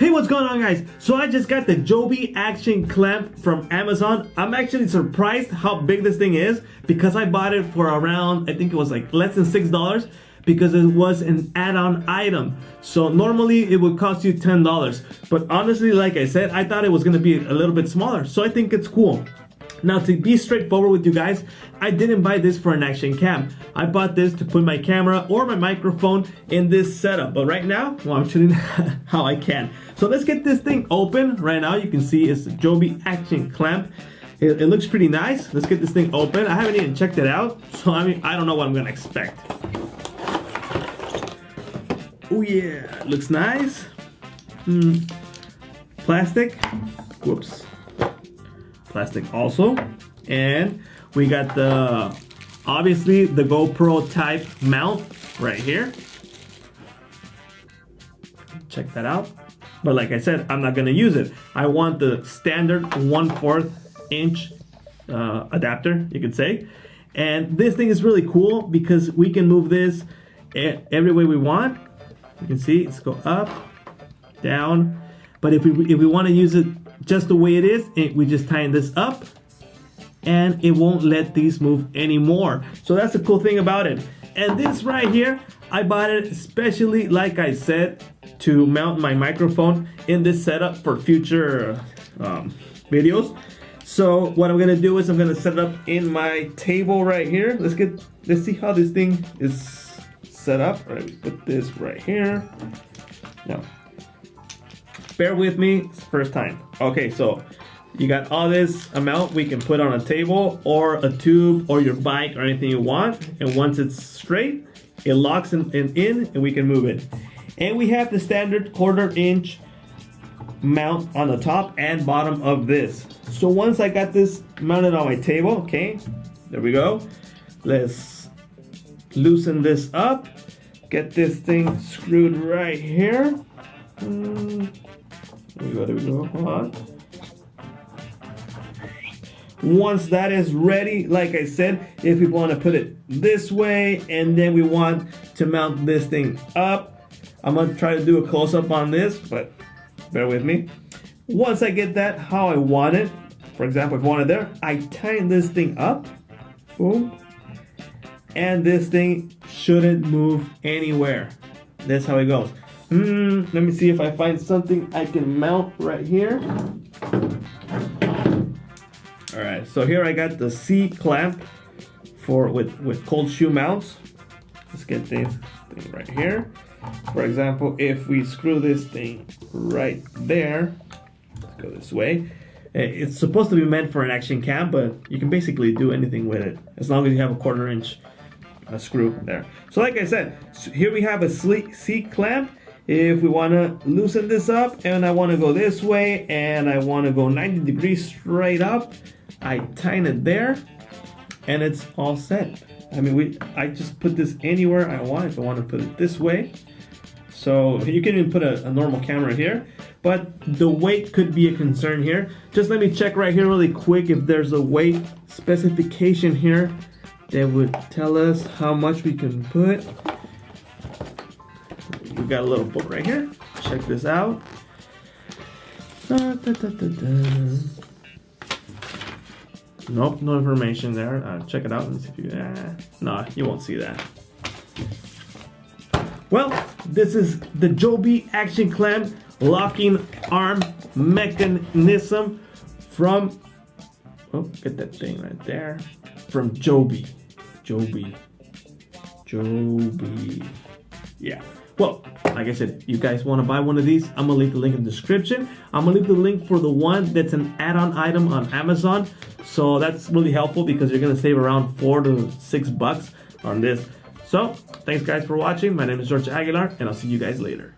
Hey, what's going on, guys? So I just got the JOBY Action Clamp from Amazon. I'm actually surprised how big this thing is because I bought it for around, I think it was like less than $6 because it was an add-on item. So normally it would cost you $10. But honestly, like I said, I thought it was gonna be a little bit smaller. So I think it's cool. Now, to be straightforward with you guys, I didn't buy this for an action cam. I bought this to put my camera or my microphone in this setup. But right now, well, I'm shooting how I can. So let's get this thing open. Right now, you can see it's the JOBY Action Clamp. It looks pretty nice. Let's get this thing open. I haven't even checked it out, so I mean, I don't know what I'm gonna expect. Oh yeah, looks nice. Plastic. Whoops. Plastic also, and we got the obviously the GoPro type mount right here. Check that out. But like I said, I'm not gonna use it. I want the standard 1/4 inch adapter, you could say. And this thing is really cool because we can move this every way we want. You can see it's go up, down. But if we want to use it just the way it is, we just tighten this up and it won't let these move anymore. So that's the cool thing about it. And this right here, I bought it especially, like I said, to mount my microphone in this setup for future videos. So what I'm gonna do is I'm gonna set it up in my table right here. Let's see how this thing is set up. All right, put this right here. Now, bear with me, it's the first time. Okay, so you got all this amount we can put on a table or a tube or your bike or anything you want. And once it's straight, it locks in and we can move it. And we have the standard 1/4 inch mount on the top and bottom of this. So once I got this mounted on my table, okay, there we go. Let's loosen this up, get this thing screwed right here. There we go, hold on. Once that is ready, like I said, if we want to put it this way and then we want to mount this thing up, I'm going to try to do a close-up on this, but bear with me. Once I get that how I want it, for example, if I want it there, I tighten this thing up, boom, and this thing shouldn't move anywhere. That's how it goes. Let me see if I find something I can mount right here. All right, so here I got the C clamp with cold shoe mounts. Let's get this thing right here. For example, if we screw this thing right there, let's go this way. It's supposed to be meant for an action cam, but you can basically do anything with it as long as you have a 1/4 inch screw there. So like I said, here we have a C clamp. If we want to loosen this up and I want to go this way and I want to go 90 degrees straight up, I tighten it there and it's all set. I mean, I just put this anywhere I want if I want to put it this way. So you can even put a normal camera here, but the weight could be a concern here. Just let me check right here really quick if there's a weight specification here that would tell us how much we can put. We got a little book right here. Check this out. Nope, no information there. Check it out and see if you. No, you won't see that. Well, this is the JOBY Action Clamp locking arm mechanism from. Oh, get that thing right there. From JOBY. JOBY. Yeah. Well, like I said, you guys want to buy one of these, I'm going to leave the link in the description. I'm going to leave the link for the one that's an add-on item on Amazon. So that's really helpful because you're going to save around $4 to $6 on this. So, thanks guys for watching. My name is George Aguilar, and I'll see you guys later.